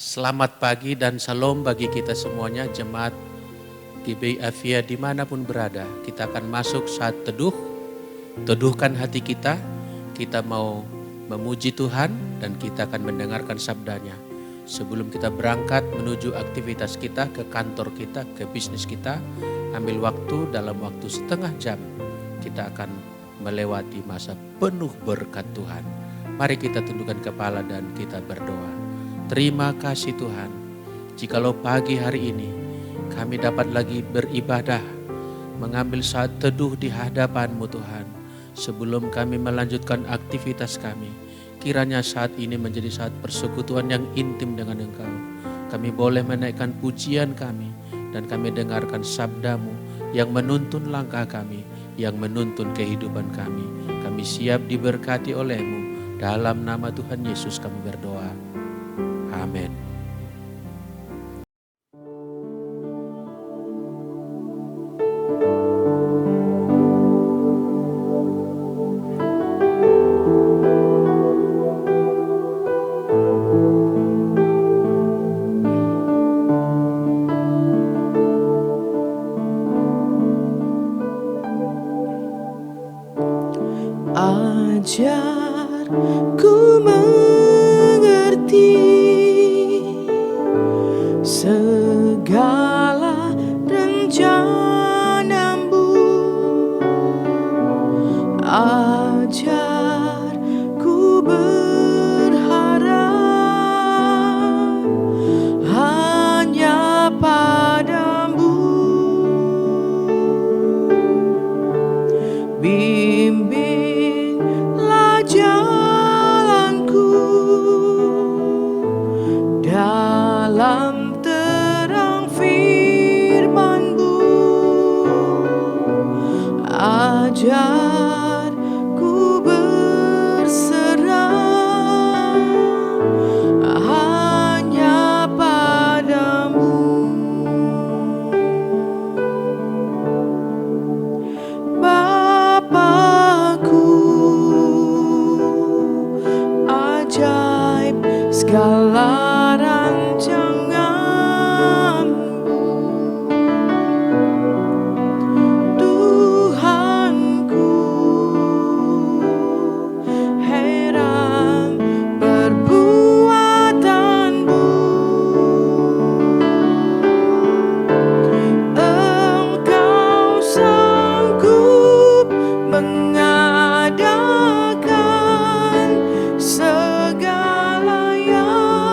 Selamat pagi dan salam bagi kita semuanya, jemaat GBI Avia dimanapun berada. Kita akan masuk saat teduh, teduhkan hati kita. Kita mau memuji Tuhan dan kita akan mendengarkan sabdanya. Sebelum kita berangkat menuju aktivitas kita, ke kantor kita, ke bisnis kita, ambil waktu, dalam waktu setengah jam, kita akan melewati masa penuh berkat Tuhan. Mari kita tundukkan kepala dan kita berdoa. Terima kasih Tuhan, jikalau pagi hari ini kami dapat lagi beribadah, mengambil saat teduh di hadapan-Mu Tuhan. Sebelum kami melanjutkan aktivitas kami, kiranya saat ini menjadi saat persekutuan yang intim dengan Engkau. Kami boleh menaikkan pujian kami dan kami dengarkan sabda-Mu yang menuntun langkah kami, yang menuntun kehidupan kami. Kami siap diberkati oleh-Mu. Dalam nama Tuhan Yesus kami berdoa. Amin. Ajarku mengerti segala rencana-Mu, ajarku berharap hanya pada-Mu. Bimbinglah jalanku dalam terang firman-Mu, ajarku berserah hanya pada-Mu. Bapakku, ajaib segala rancangan-Mu, Tuhanku, heran perbuatan-Mu. Engkau sanggup mengadakan segala yang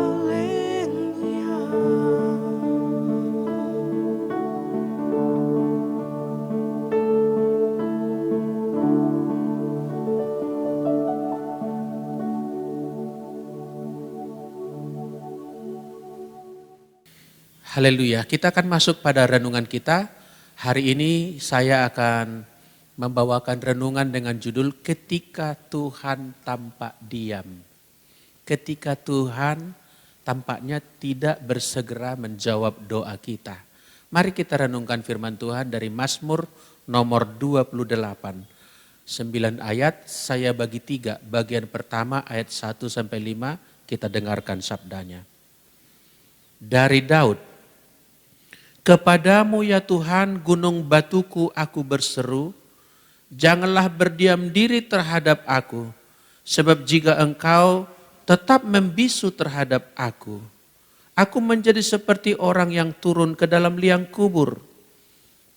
Haleluya. Haleluya. Kita akan masuk pada renungan kita. Hari ini saya akan membawakan renungan dengan judul Ketika Tuhan Tampak Diam. Ketika Tuhan tampaknya tidak bersegera menjawab doa kita. Mari kita renungkan firman Tuhan dari Mazmur nomor 28. 9 ayat, saya bagi 3. Bagian pertama ayat 1 sampai 5, kita dengarkan sabdanya. Dari Daud. Kepadamu ya Tuhan gunung batuku aku berseru, janganlah berdiam diri terhadap aku, sebab jika engkau tetap membisu terhadap aku menjadi seperti orang yang turun ke dalam liang kubur.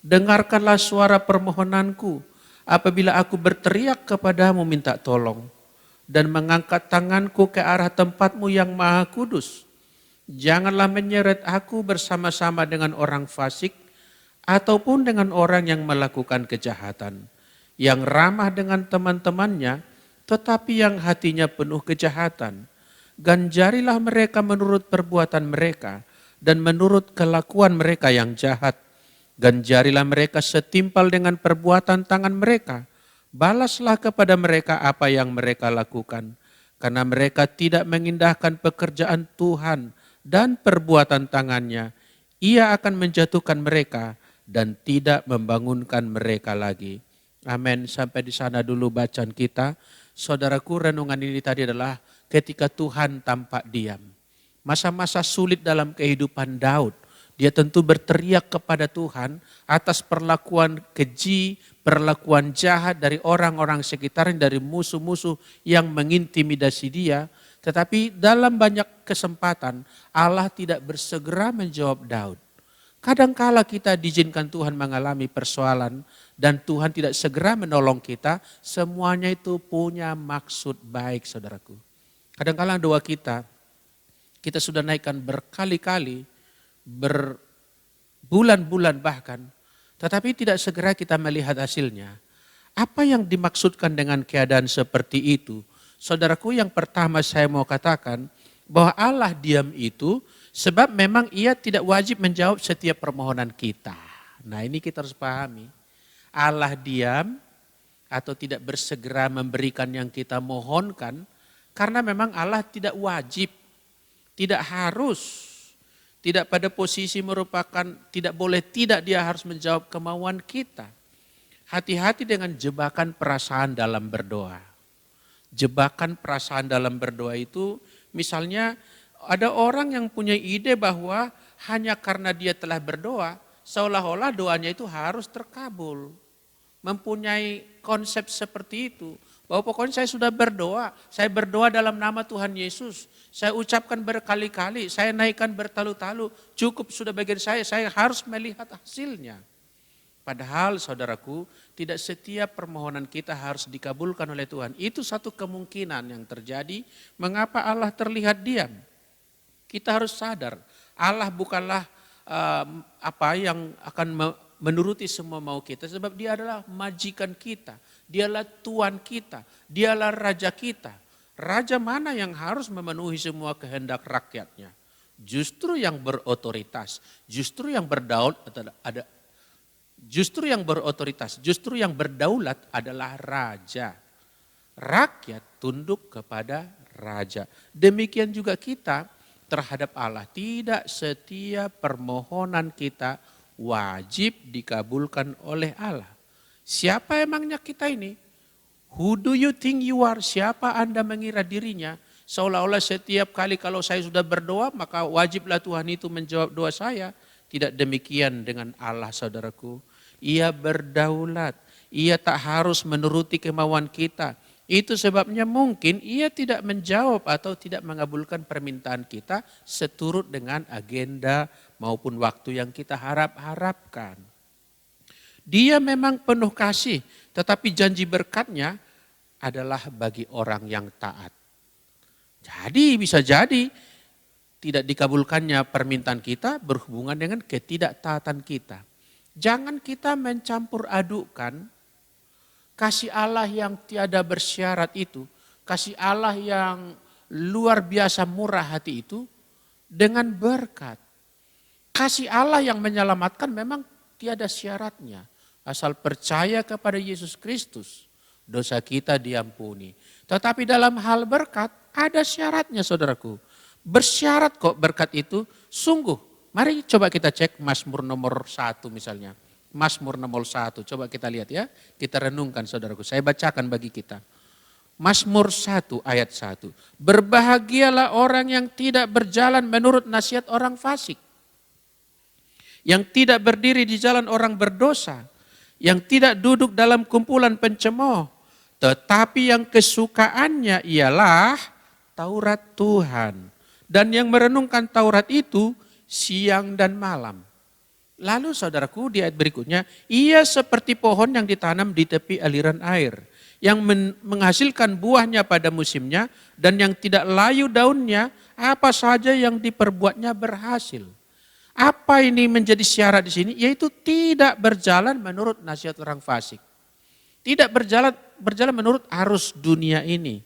Dengarkanlah suara permohonanku apabila aku berteriak kepadamu minta tolong, dan mengangkat tanganku ke arah tempatmu yang maha kudus. Janganlah menyeret aku bersama-sama dengan orang fasik ataupun dengan orang yang melakukan kejahatan, yang ramah dengan teman-temannya tetapi yang hatinya penuh kejahatan. Ganjarilah mereka menurut perbuatan mereka dan menurut kelakuan mereka yang jahat. Ganjarilah mereka setimpal dengan perbuatan tangan mereka. Balaslah kepada mereka apa yang mereka lakukan, karena mereka tidak mengindahkan pekerjaan Tuhan dan perbuatan tangannya. Ia akan menjatuhkan mereka dan tidak membangunkan mereka lagi. Amin. Sampai di sana dulu bacaan kita. Saudaraku, renungan ini tadi adalah ketika Tuhan tampak diam. Masa-masa sulit dalam kehidupan Daud. Dia tentu berteriak kepada Tuhan atas perlakuan keji, perlakuan jahat dari orang-orang sekitarnya, dari musuh-musuh yang mengintimidasi dia. Tetapi dalam banyak kesempatan Allah tidak bersegera menjawab Daud. Kadangkala kita diizinkan Tuhan mengalami persoalan dan Tuhan tidak segera menolong kita. Semuanya itu punya maksud baik, saudaraku. Kadangkala doa kita sudah naikkan berkali-kali, berbulan-bulan bahkan. Tetapi tidak segera kita melihat hasilnya. Apa yang dimaksudkan dengan keadaan seperti itu? Saudaraku, yang pertama saya mau katakan bahwa Allah diam itu sebab memang ia tidak wajib menjawab setiap permohonan kita. Nah, ini kita harus pahami. Allah diam atau tidak bersegera memberikan yang kita mohonkan karena memang Allah tidak wajib, tidak harus, tidak pada posisi merupakan tidak boleh tidak dia harus menjawab kemauan kita. Hati-hati dengan jebakan perasaan dalam berdoa. Jebakan perasaan dalam berdoa itu misalnya ada orang yang punya ide bahwa hanya karena dia telah berdoa seolah-olah doanya itu harus terkabul. Mempunyai konsep seperti itu. Bahwa pokoknya saya berdoa dalam nama Tuhan Yesus. Saya ucapkan berkali-kali, saya naikkan bertalu-talu, cukup sudah bagian saya harus melihat hasilnya. Padahal saudaraku, tidak setiap permohonan kita harus dikabulkan oleh Tuhan. Itu satu kemungkinan yang terjadi mengapa Allah terlihat diam. Kita harus sadar, Allah bukanlah apa yang akan menuruti semua mau kita. Sebab dia adalah majikan kita, dialah Tuhan kita, dialah Raja kita. Raja mana yang harus memenuhi semua kehendak rakyatnya? Justru yang berotoritas, justru yang justru yang berdaulat adalah raja. Rakyat tunduk kepada raja. Demikian juga kita terhadap Allah. Tidak setiap permohonan kita wajib dikabulkan oleh Allah. Siapa emangnya kita ini? Who do you think you are? Siapa Anda mengira dirinya? Seolah-olah setiap kali kalau saya sudah berdoa maka wajiblah Tuhan itu menjawab doa saya. Tidak demikian dengan Allah, saudaraku. Ia berdaulat, ia tak harus menuruti kemauan kita. Itu sebabnya mungkin ia tidak menjawab atau tidak mengabulkan permintaan kita seturut dengan agenda maupun waktu yang kita harapkan. Dia memang penuh kasih, tetapi janji berkatnya adalah bagi orang yang taat. Jadi bisa jadi tidak dikabulkannya permintaan kita berhubungan dengan ketidaktaatan kita. Jangan kita mencampur adukkan kasih Allah yang tiada bersyarat itu, kasih Allah yang luar biasa murah hati itu dengan berkat. Kasih Allah yang menyelamatkan memang tiada syaratnya. Asal percaya kepada Yesus Kristus, dosa kita diampuni. Tetapi dalam hal berkat ada syaratnya saudaraku. Bersyarat kok berkat itu sungguh. Mari coba kita cek Mazmur nomor 1 misalnya. Mazmur nomor 1, coba kita lihat ya. Kita renungkan saudaraku, saya bacakan bagi kita. Mazmur 1 ayat 1. Berbahagialah orang yang tidak berjalan menurut nasihat orang fasik. Yang tidak berdiri di jalan orang berdosa. Yang tidak duduk dalam kumpulan pencemooh. Tetapi yang kesukaannya ialah Taurat Tuhan. Dan yang merenungkan Taurat itu siang dan malam. Lalu saudaraku di ayat berikutnya, ia seperti pohon yang ditanam di tepi aliran air. Yang menghasilkan buahnya pada musimnya dan yang tidak layu daunnya, apa saja yang diperbuatnya berhasil. Apa ini menjadi syarat di sini? Yaitu tidak berjalan menurut nasihat orang fasik. Tidak berjalan menurut arus dunia ini.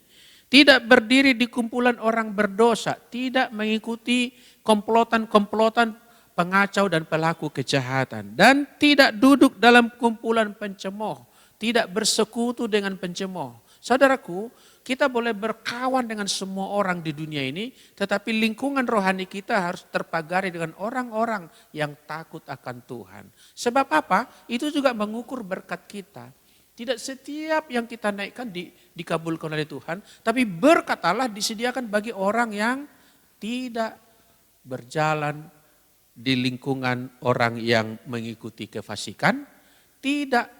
Tidak berdiri di kumpulan orang berdosa, tidak mengikuti komplotan-komplotan pengacau dan pelaku kejahatan. Dan tidak duduk dalam kumpulan pencemooh, tidak bersekutu dengan pencemooh. Saudaraku, kita boleh berkawan dengan semua orang di dunia ini, tetapi lingkungan rohani kita harus terpagari dengan orang-orang yang takut akan Tuhan. Sebab apa? Itu juga mengukur berkat kita. Tidak setiap yang kita naikkan dikabulkan oleh Tuhan, tapi berkat Allah disediakan bagi orang yang tidak berjalan di lingkungan orang yang mengikuti kefasikan, tidak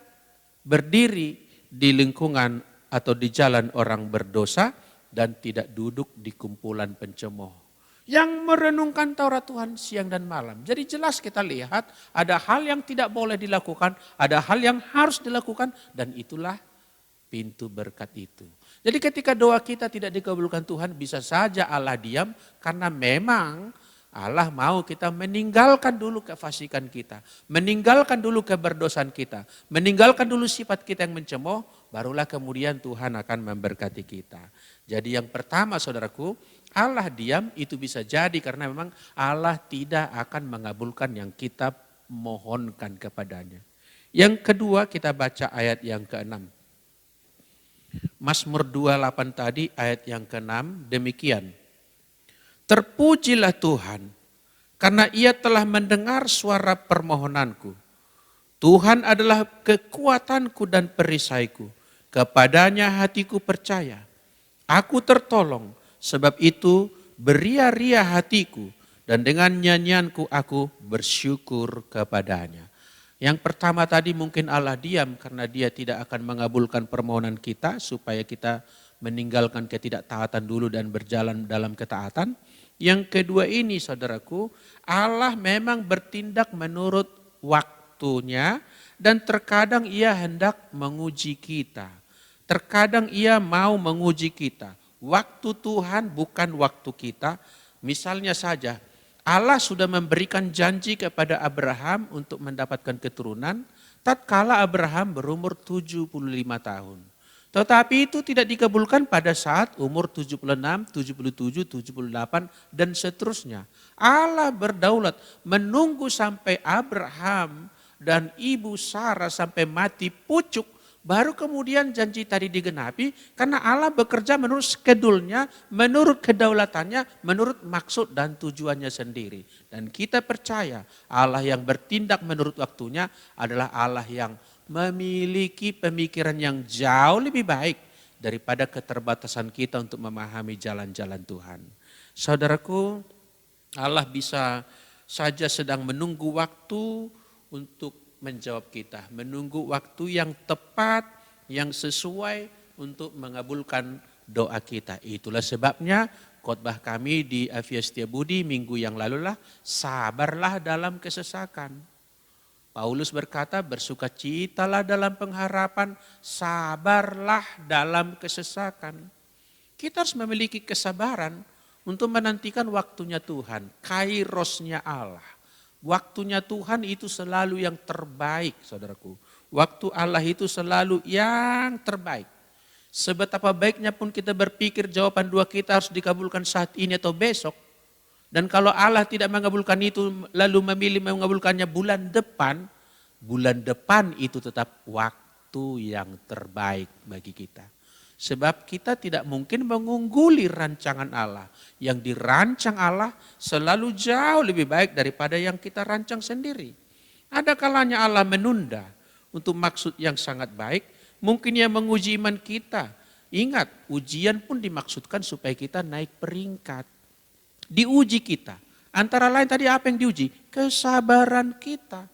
berdiri di lingkungan atau di jalan orang berdosa, dan tidak duduk di kumpulan pencemooh. Yang merenungkan Taurat Tuhan siang dan malam. Jadi jelas kita lihat ada hal yang tidak boleh dilakukan, ada hal yang harus dilakukan, dan itulah pintu berkat itu. Jadi ketika doa kita tidak dikabulkan Tuhan, bisa saja Allah diam karena memang Allah mau kita meninggalkan dulu kefasikan kita, meninggalkan dulu keberdosaan kita, meninggalkan dulu sifat kita yang mencemooh, barulah kemudian Tuhan akan memberkati kita. Jadi yang pertama saudaraku, Allah diam itu bisa jadi karena memang Allah tidak akan mengabulkan yang kita mohonkan kepadanya. Yang kedua kita baca ayat yang ke-6. Mazmur 28 tadi ayat yang ke-6 demikian. Terpujilah Tuhan karena ia telah mendengar suara permohonanku. Tuhan adalah kekuatanku dan perisaiku. Kepadanya hatiku percaya. Aku tertolong. Sebab itu beria-ria hatiku dan dengan nyanyianku aku bersyukur kepadanya. Yang pertama tadi mungkin Allah diam karena dia tidak akan mengabulkan permohonan kita supaya kita meninggalkan ketidaktaatan dulu dan berjalan dalam ketaatan. Yang kedua ini saudaraku, Allah memang bertindak menurut waktunya dan terkadang ia hendak menguji kita. Terkadang ia mau menguji kita. Waktu Tuhan bukan waktu kita. Misalnya saja, Allah sudah memberikan janji kepada Abraham untuk mendapatkan keturunan tatkala Abraham berumur 75 tahun. Tetapi itu tidak dikabulkan pada saat umur 76, 77, 78 dan seterusnya. Allah berdaulat menunggu sampai Abraham dan ibu Sarah sampai mati pucuk. Baru kemudian janji tadi digenapi karena Allah bekerja menurut skedulnya, menurut kedaulatannya, menurut maksud dan tujuannya sendiri. Dan kita percaya Allah yang bertindak menurut waktunya adalah Allah yang memiliki pemikiran yang jauh lebih baik daripada keterbatasan kita untuk memahami jalan-jalan Tuhan. Saudaraku, Allah bisa saja sedang menunggu waktu untuk menjawab kita, menunggu waktu yang tepat, yang sesuai untuk mengabulkan doa kita. Itulah sebabnya khotbah kami di Avia Setiabudi minggu yang lalu lah, sabarlah dalam kesesakan. Paulus berkata, bersukacitalah dalam pengharapan, sabarlah dalam kesesakan. Kita harus memiliki kesabaran untuk menantikan waktunya Tuhan, kairosnya Allah. Waktunya Tuhan itu selalu yang terbaik, saudaraku. Waktu Allah itu selalu yang terbaik. Sebetapa baiknya pun kita berpikir jawaban doa kita harus dikabulkan saat ini atau besok. Dan kalau Allah tidak mengabulkan itu lalu memilih mengabulkannya bulan depan itu tetap waktu yang terbaik bagi kita. Sebab kita tidak mungkin mengungguli rancangan Allah. Yang dirancang Allah selalu jauh lebih baik daripada yang kita rancang sendiri. Ada kalanya Allah menunda untuk maksud yang sangat baik. Mungkin Ia menguji iman kita. Ingat, ujian pun dimaksudkan supaya kita naik peringkat. Diuji kita. Antara lain tadi apa yang diuji? Kesabaran kita.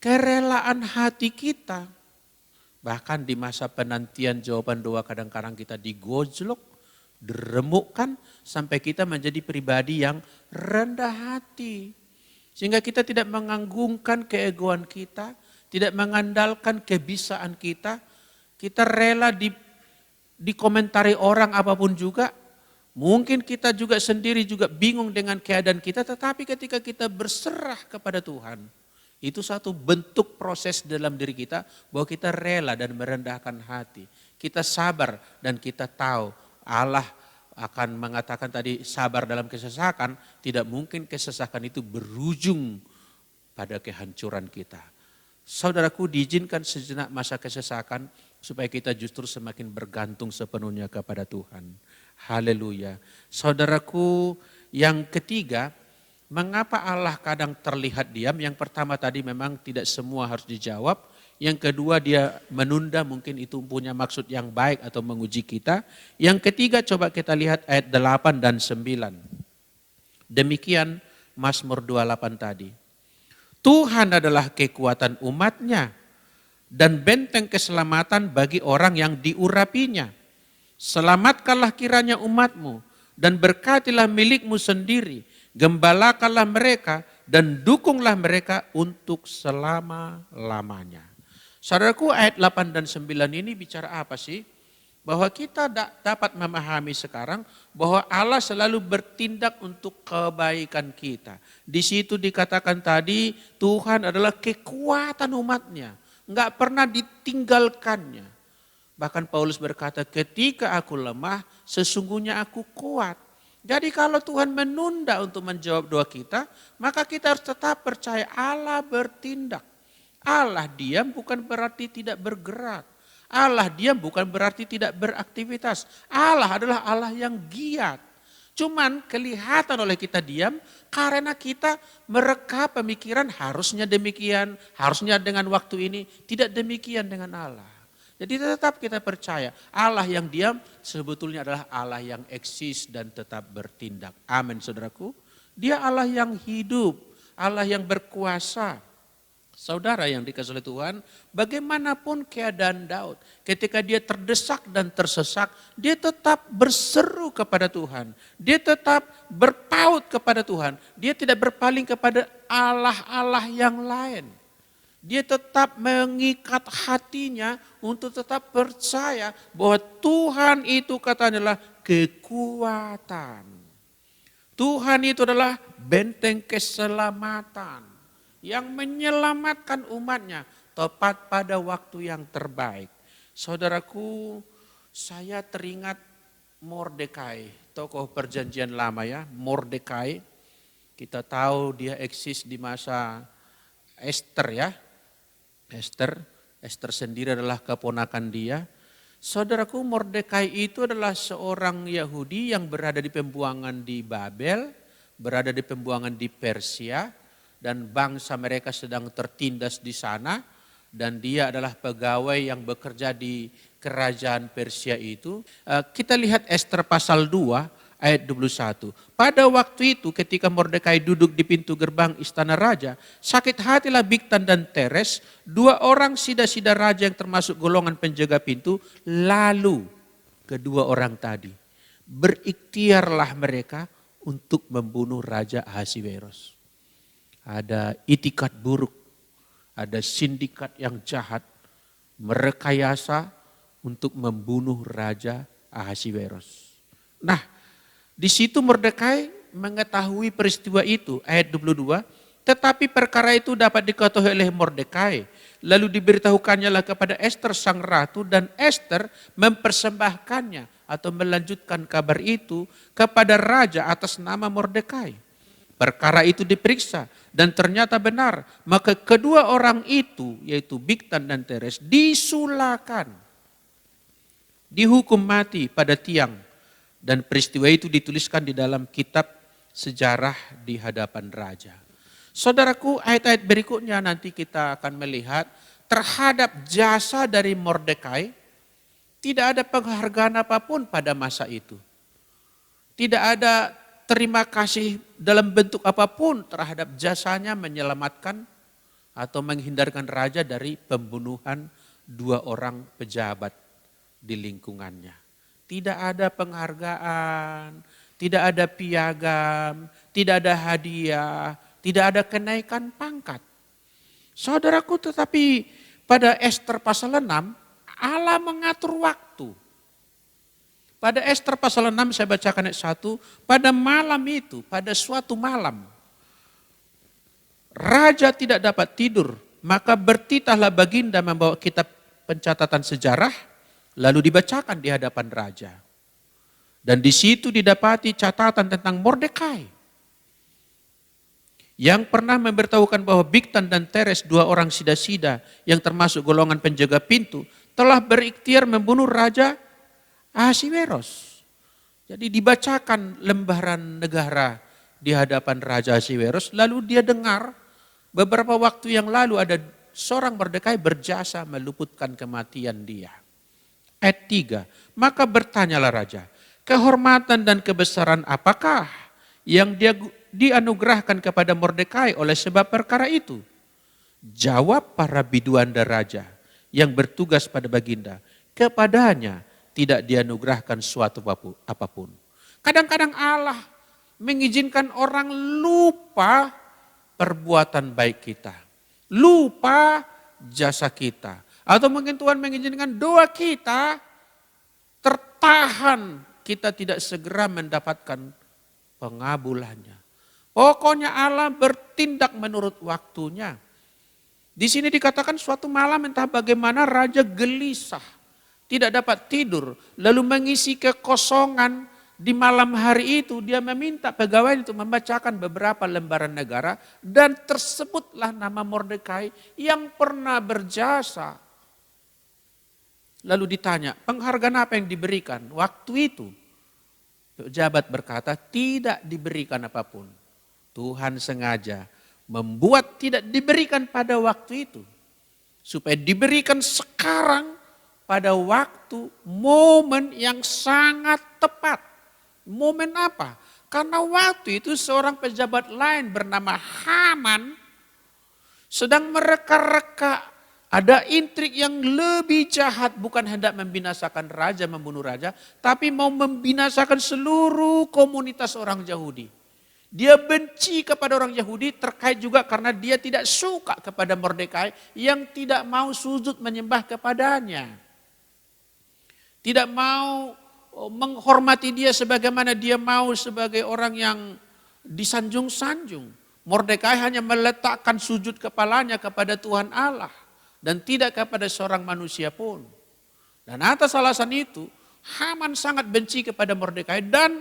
Kerelaan hati kita. Bahkan di masa penantian jawaban doa kadang-kadang kita digojlok, diremukkan sampai kita menjadi pribadi yang rendah hati. Sehingga kita tidak menganggungkan keegoan kita, tidak mengandalkan kebisaan kita. Kita rela dikomentari orang apapun juga. Mungkin kita juga sendiri juga bingung dengan keadaan kita, tetapi ketika kita berserah kepada Tuhan, itu satu bentuk proses dalam diri kita bahwa kita rela dan merendahkan hati. Kita sabar dan kita tahu Allah akan mengatakan tadi sabar dalam kesesakan. Tidak mungkin kesesakan itu berujung pada kehancuran kita. Saudaraku, diizinkan sejenak masa kesesakan supaya kita justru semakin bergantung sepenuhnya kepada Tuhan. Haleluya. Saudaraku, yang ketiga, mengapa Allah kadang terlihat diam? Yang pertama tadi memang tidak semua harus dijawab. Yang kedua dia menunda, mungkin itu punya maksud yang baik atau menguji kita. Yang ketiga coba kita lihat ayat 8 dan 9. Demikian Mazmur 28 tadi. Tuhan adalah kekuatan umatnya dan benteng keselamatan bagi orang yang diurapinya. Selamatkanlah kiranya umatmu dan berkatilah milikmu sendiri. Gembalakanlah mereka dan dukunglah mereka untuk selama-lamanya. Saudaraku, ayat 8 dan 9 ini bicara apa sih? Bahwa kita dapat memahami sekarang bahwa Allah selalu bertindak untuk kebaikan kita. Di situ dikatakan tadi Tuhan adalah kekuatan umatnya. Enggak pernah ditinggalkannya. Bahkan Paulus berkata, ketika aku lemah sesungguhnya aku kuat. Jadi kalau Tuhan menunda untuk menjawab doa kita, maka kita harus tetap percaya Allah bertindak. Allah diam bukan berarti tidak bergerak. Allah diam bukan berarti tidak beraktivitas. Allah adalah Allah yang giat. Cuman kelihatan oleh kita diam karena kita mereka pemikiran harusnya demikian, harusnya dengan waktu ini. Tidak demikian dengan Allah. Jadi tetap kita percaya Allah yang diam sebetulnya adalah Allah yang eksis dan tetap bertindak. Amin saudaraku. Dia Allah yang hidup, Allah yang berkuasa. Saudara yang dikasihi oleh Tuhan, bagaimanapun keadaan Daud, ketika dia terdesak dan tersesak, dia tetap berseru kepada Tuhan. Dia tetap berpaut kepada Tuhan. Dia tidak berpaling kepada Allah-Allah yang lain. Dia tetap mengikat hatinya untuk tetap percaya bahwa Tuhan itu katanya adalah kekuatan. Tuhan itu adalah benteng keselamatan yang menyelamatkan umatnya tepat pada waktu yang terbaik. Saudaraku, saya teringat Mordekai, tokoh perjanjian lama ya, Mordekai. Kita tahu dia eksis di masa Esther ya. Esther sendiri adalah keponakan dia. Saudaraku, Mordekai itu adalah seorang Yahudi yang berada di pembuangan di Babel, berada di pembuangan di Persia. Dan bangsa mereka sedang tertindas di sana. Dan dia adalah pegawai yang bekerja di kerajaan Persia itu. Kita lihat Esther pasal 2 ayat 21. Pada waktu itu ketika Mordekai duduk di pintu gerbang istana raja, sakit hatilah Bigtan dan Teres, dua orang sida-sida raja yang termasuk golongan penjaga pintu. Lalu kedua orang tadi berikhtiarlah mereka untuk membunuh Raja Ahasiweros. Ada itikat buruk, ada sindikat yang jahat, merekayasa untuk membunuh Raja Ahasiweros. Nah, di situ Mordekai mengetahui peristiwa itu, ayat 22, tetapi perkara itu dapat diketahui oleh Mordekai. Lalu diberitahukannya lah kepada Ester sang ratu, dan Ester mempersembahkannya atau melanjutkan kabar itu kepada raja atas nama Mordekai. Perkara itu diperiksa dan ternyata benar, maka kedua orang itu, yaitu Bigtan dan Teres, disulakan, dihukum mati pada tiang, dan peristiwa itu dituliskan di dalam kitab sejarah di hadapan raja. Saudaraku, ayat-ayat berikutnya nanti kita akan melihat terhadap jasa dari Mordekai, tidak ada penghargaan apapun pada masa itu. Tidak ada terima kasih dalam bentuk apapun terhadap jasanya menyelamatkan atau menghindarkan raja dari pembunuhan dua orang pejabat di lingkungannya. Tidak ada penghargaan, tidak ada piagam, tidak ada hadiah, tidak ada kenaikan pangkat. Saudaraku, tetapi pada Ester pasal 6, Allah mengatur waktu. Pada Ester pasal 6 saya bacakan ayat 1, pada malam itu, pada suatu malam, raja tidak dapat tidur, maka bertitahlah baginda membawa kitab pencatatan sejarah, lalu dibacakan di hadapan raja. Dan di situ didapati catatan tentang Mordekai, yang pernah memberitahukan bahwa Bigtan dan Teres, dua orang sida-sida yang termasuk golongan penjaga pintu, telah berikhtiar membunuh Raja Ahasiweros. Jadi dibacakan lembaran negara di hadapan Raja Ahasiweros, lalu dia dengar beberapa waktu yang lalu ada seorang Mordekai berjasa meluputkan kematian dia. Ayat 3, maka bertanyalah raja, kehormatan dan kebesaran apakah yang dia dianugerahkan kepada Mordekai oleh sebab perkara itu? Jawab para biduanda raja yang bertugas pada baginda, kepadanya tidak dianugerahkan suatu apapun. Kadang-kadang Allah mengizinkan orang lupa perbuatan baik kita, lupa jasa kita, atau mungkin Tuhan mengizinkan doa kita tertahan, kita tidak segera mendapatkan pengabulannya. Pokoknya Allah bertindak menurut waktunya. Di sini dikatakan suatu malam entah bagaimana raja gelisah, tidak dapat tidur, lalu mengisi kekosongan di malam hari itu. Dia meminta pegawai untuk membacakan beberapa lembaran negara, dan tersebutlah nama Mordekai yang pernah berjasa. Lalu ditanya, penghargaan apa yang diberikan? Waktu itu pejabat berkata, tidak diberikan apapun. Tuhan sengaja membuat tidak diberikan pada waktu itu, supaya diberikan sekarang pada waktu momen yang sangat tepat. Momen apa? Karena waktu itu seorang pejabat lain bernama Haman sedang mereka-reka, ada intrik yang lebih jahat, bukan hendak membinasakan raja, membunuh raja, tapi mau membinasakan seluruh komunitas orang Yahudi. Dia benci kepada orang Yahudi terkait juga karena dia tidak suka kepada Mordekai yang tidak mau sujud menyembah kepadanya. Tidak mau menghormati dia sebagaimana dia mau sebagai orang yang disanjung-sanjung. Mordekai hanya meletakkan sujud kepalanya kepada Tuhan Allah dan tidak kepada seorang manusia pun. Dan atas alasan itu Haman sangat benci kepada Mordekai dan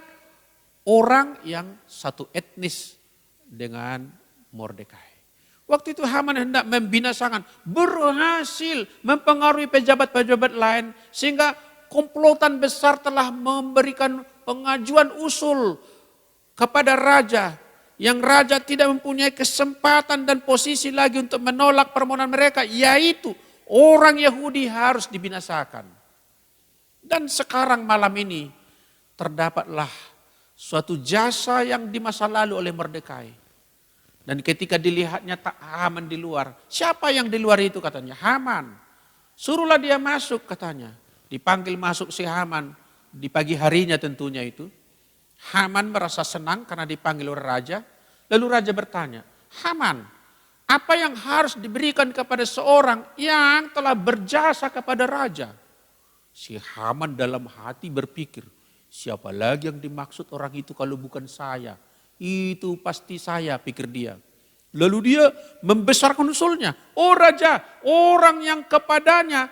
orang yang satu etnis dengan Mordekai. Waktu itu Haman hendak membinasakan, berhasil mempengaruhi pejabat-pejabat lain sehingga komplotan besar telah memberikan pengajuan usul kepada raja, yang raja tidak mempunyai kesempatan dan posisi lagi untuk menolak permohonan mereka, yaitu orang Yahudi harus dibinasakan. Dan sekarang malam ini terdapatlah suatu jasa yang di masa lalu oleh Mordekai. Dan ketika dilihatnya Haman di luar, siapa yang di luar itu katanya? Haman. Suruhlah dia masuk katanya. Dipanggil masuk si Haman di pagi harinya tentunya itu. Haman merasa senang karena dipanggil oleh raja. Lalu raja bertanya, Haman, apa yang harus diberikan kepada seorang yang telah berjasa kepada raja? Si Haman dalam hati berpikir, Siapa lagi yang dimaksud orang itu kalau bukan saya? Itu pasti saya, pikir dia. Lalu dia membesarkan usulnya. Oh raja, orang yang kepadanya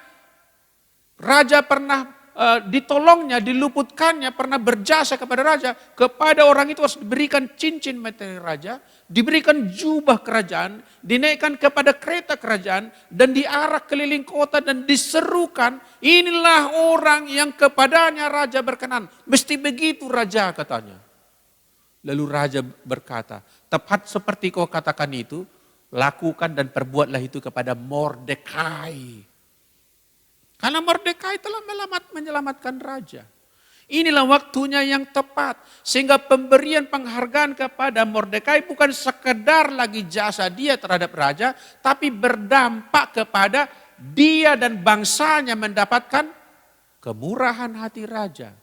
raja pernah ditolongnya, diluputkannya, pernah berjasa kepada raja. Kepada orang itu harus diberikan cincin materi raja, diberikan jubah kerajaan, dinaikkan kepada kereta kerajaan, dan diarak keliling kota dan diserukan, inilah orang yang kepadanya raja berkenan. Mesti begitu raja, katanya. Lalu raja berkata, tepat seperti kau katakan itu, lakukan dan perbuatlah itu kepada Mordekai. Karena Mordekai telah menyelamatkan raja. Inilah waktunya yang tepat. Sehingga pemberian penghargaan kepada Mordekai bukan sekedar lagi jasa dia terhadap raja, tapi berdampak kepada dia dan bangsanya mendapatkan kemurahan hati raja.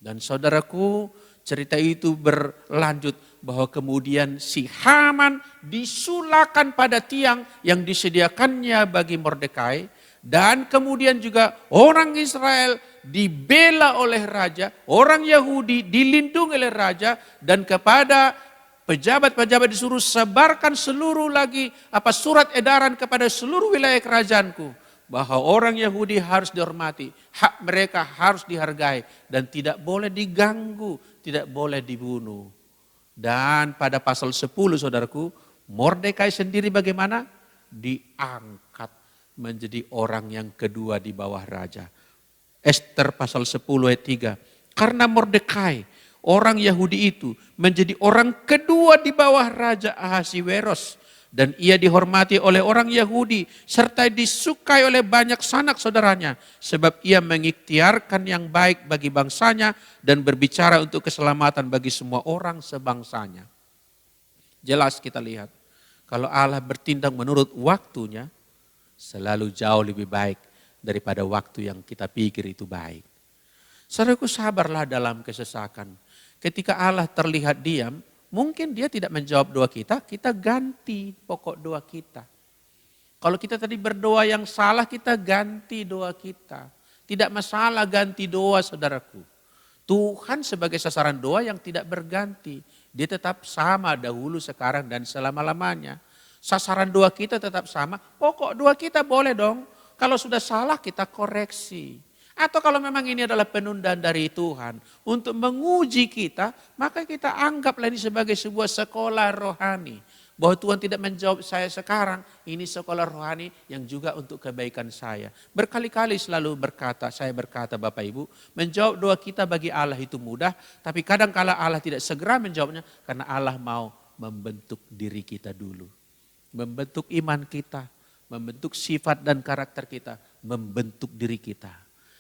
Dan saudaraku, cerita itu berlanjut bahwa kemudian si Haman disulakan pada tiang yang disediakannya bagi Mordekai. Dan kemudian juga orang Israel dibela oleh raja, orang Yahudi dilindungi oleh raja, dan kepada pejabat-pejabat disuruh sebarkan seluruh lagi surat edaran kepada seluruh wilayah kerajaanku. Bahwa orang Yahudi harus dihormati, hak mereka harus dihargai dan tidak boleh diganggu, tidak boleh dibunuh. Dan pada pasal 10 saudaraku, Mordekai sendiri bagaimana? Diangkat menjadi orang yang kedua di bawah raja. Ester pasal 10 ayat 3. Karena Mordekai, orang Yahudi itu menjadi orang kedua di bawah Raja Ahasiweros. Dan ia dihormati oleh orang Yahudi serta disukai oleh banyak sanak saudaranya. Sebab ia mengikhtiarkan yang baik bagi bangsanya dan berbicara untuk keselamatan bagi semua orang sebangsanya. Jelas kita lihat, kalau Allah bertindak menurut waktunya, selalu jauh lebih baik daripada waktu yang kita pikir itu baik. Saudaraku, sabarlah dalam kesesakan. Ketika Allah terlihat diam, mungkin dia tidak menjawab doa kita, kita ganti pokok doa kita. Kalau kita tadi berdoa yang salah, kita ganti doa kita. Tidak masalah ganti doa, saudaraku. Tuhan sebagai sasaran doa yang tidak berganti. Dia tetap sama dahulu, sekarang, dan selama-lamanya. Sasaran doa kita tetap sama, pokok doa kita boleh dong. Kalau sudah salah kita koreksi. Atau kalau memang ini adalah penundaan dari Tuhan untuk menguji kita, maka kita anggaplah ini sebagai sebuah sekolah rohani. Bahwa Tuhan tidak menjawab saya sekarang, ini sekolah rohani yang juga untuk kebaikan saya. Berkali-kali selalu saya berkata Bapak Ibu, menjawab doa kita bagi Allah itu mudah, tapi kadang-kala Allah tidak segera menjawabnya karena Allah mau membentuk diri kita dulu. Membentuk iman kita, membentuk sifat dan karakter kita, membentuk diri kita.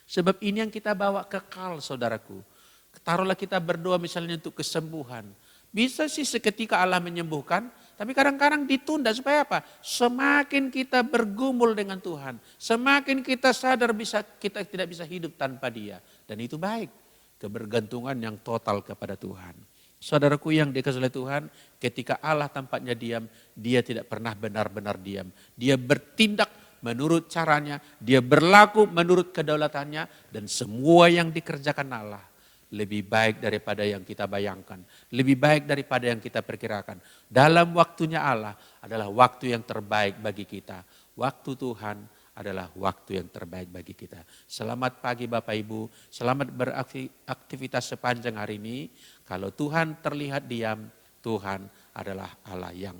Sebab ini yang kita bawa kekal, saudaraku. Taruhlah kita berdoa misalnya untuk kesembuhan. Bisa sih seketika Allah menyembuhkan, tapi kadang-kadang ditunda supaya apa? Semakin kita bergumul dengan Tuhan, semakin kita sadar kita tidak bisa hidup tanpa Dia. Dan itu baik, kebergantungan yang total kepada Tuhan. Saudaraku yang dikasihi oleh Tuhan, ketika Allah tampaknya diam, Dia tidak pernah benar-benar diam. Dia bertindak menurut caranya, Dia berlaku menurut kedaulatannya, dan semua yang dikerjakan Allah lebih baik daripada yang kita bayangkan, lebih baik daripada yang kita perkirakan. Dalam waktunya Allah adalah waktu yang terbaik bagi kita. Waktu Tuhan adalah waktu yang terbaik bagi kita. Selamat pagi Bapak Ibu, selamat beraktivitas sepanjang hari ini. Kalau Tuhan terlihat diam, Tuhan adalah Allah yang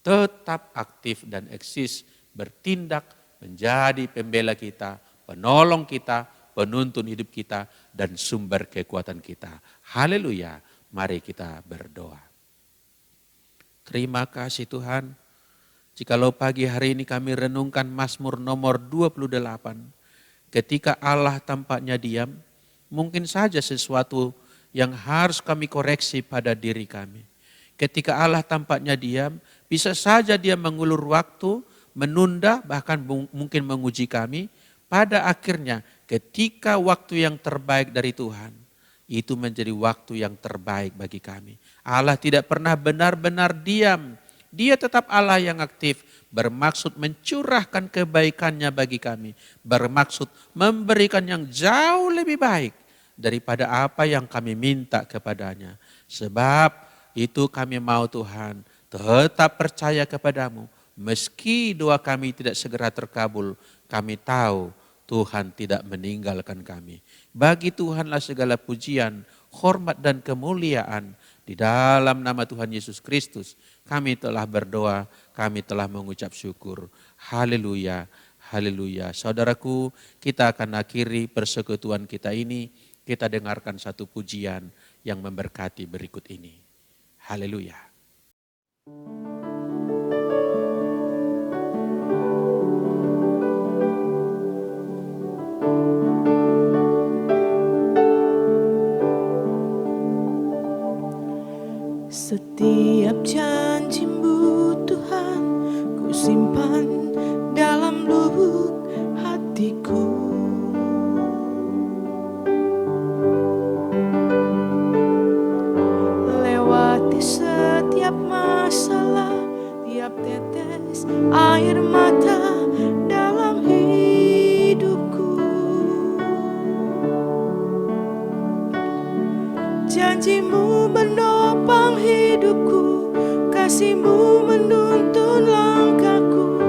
tetap aktif dan eksis, bertindak menjadi pembela kita, penolong kita, penuntun hidup kita, dan sumber kekuatan kita. Haleluya, mari kita berdoa. Terima kasih Tuhan. Jikalau pagi hari ini kami renungkan Mazmur nomor 28. Ketika Allah tampaknya diam, mungkin saja sesuatu yang harus kami koreksi pada diri kami. Ketika Allah tampaknya diam, bisa saja Dia mengulur waktu, menunda, bahkan mungkin menguji kami. Pada akhirnya ketika waktu yang terbaik dari Tuhan, itu menjadi waktu yang terbaik bagi kami. Allah tidak pernah benar-benar diam. Dia tetap Allah yang aktif, bermaksud mencurahkan kebaikannya bagi kami. Bermaksud memberikan yang jauh lebih baik daripada apa yang kami minta kepadanya. Sebab itu kami mau Tuhan tetap percaya kepadamu. Meski doa kami tidak segera terkabul, kami tahu Tuhan tidak meninggalkan kami. Bagi Tuhanlah segala pujian, hormat dan kemuliaan. Di dalam nama Tuhan Yesus Kristus kami telah berdoa, kami telah mengucap syukur. Haleluya, haleluya. Saudaraku, kita akan akhiri persekutuan kita ini. Kita dengarkan satu pujian yang memberkati berikut ini. Haleluya. Setiap janji-Mu Tuhan, ku simpan dalam lubuk hatiku. Lewati setiap masalah, tiap tetes air mata dalam hidupku. Janji-Mu menopang hidupku, kasih-Mu menuntun langkahku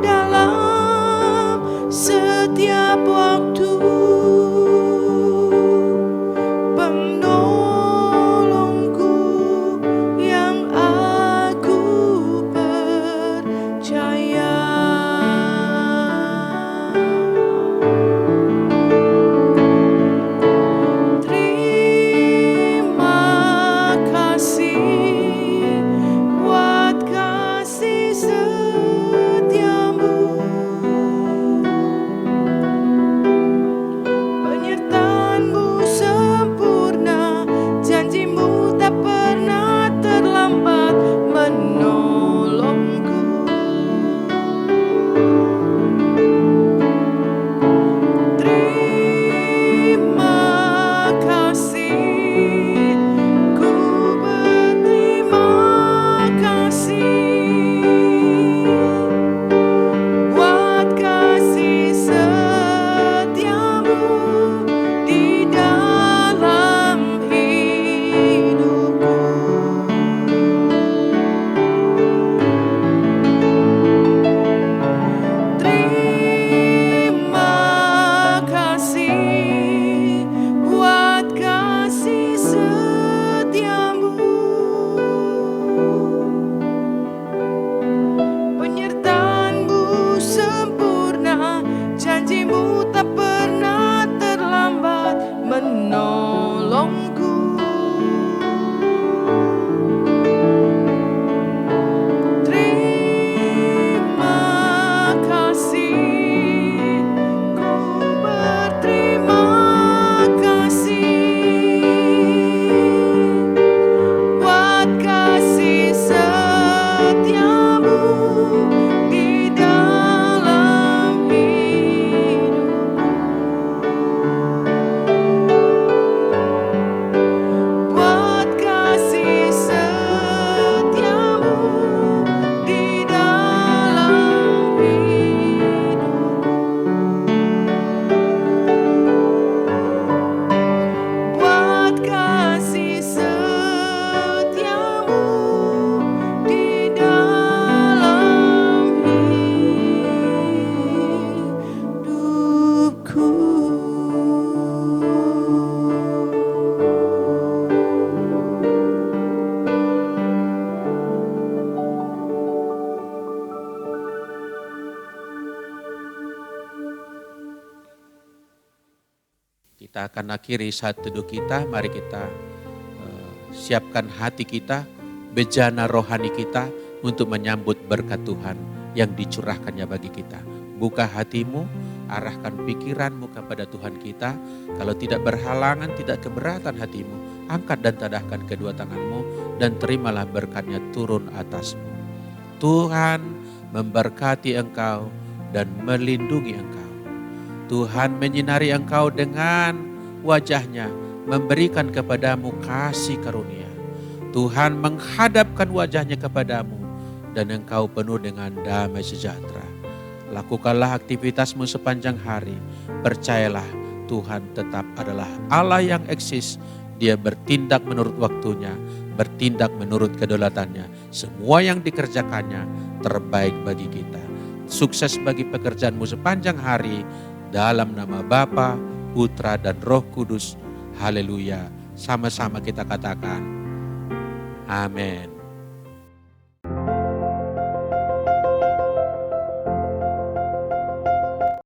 dalam setiap waktu. Penolongku yang aku percaya. Terima kasih buat kasih setiamu. Penyertaan-Mu sempurna, janji-Mu tak pernah terlambat menolongku. Terima kasih, ku berterima kasih buat kasih setiamu di dalam hidupku. Terima kasih buat kasih setiamu. Penyertaan-Mu sempurna, janji-Mu tak pernah terlambat menolongku. Terima kasih, ku berterima kasih buat kasih setiamu di dalam hidupku. Buat kasih setiamu di dalam hidupku. Buat kasih setiamu di dalam hidupku. Kita akan akhiri saat teduh kita. Mari kita siapkan hati kita, bejana rohani kita untuk menyambut berkat Tuhan yang dicurahkannya bagi kita. Buka hatimu, arahkan pikiranmu kepada Tuhan kita. Kalau tidak berhalangan, tidak keberatan hatimu, angkat dan tadahkan kedua tanganmu dan terimalah berkatnya turun atasmu. Tuhan memberkati engkau dan melindungi engkau. Tuhan menyinari engkau dengan wajahnya, memberikan kepadamu kasih karunia. Tuhan menghadapkan wajahnya kepadamu dan engkau penuh dengan damai sejahtera. Lakukanlah aktivitasmu sepanjang hari. Percayalah Tuhan tetap adalah Allah yang eksis. Dia bertindak menurut waktunya, bertindak menurut kedaulatannya. Semua yang dikerjakannya terbaik bagi kita. Sukses bagi pekerjaanmu sepanjang hari. Dalam nama Bapa, Putra, dan Roh Kudus. Haleluya. Sama-sama kita katakan, amin.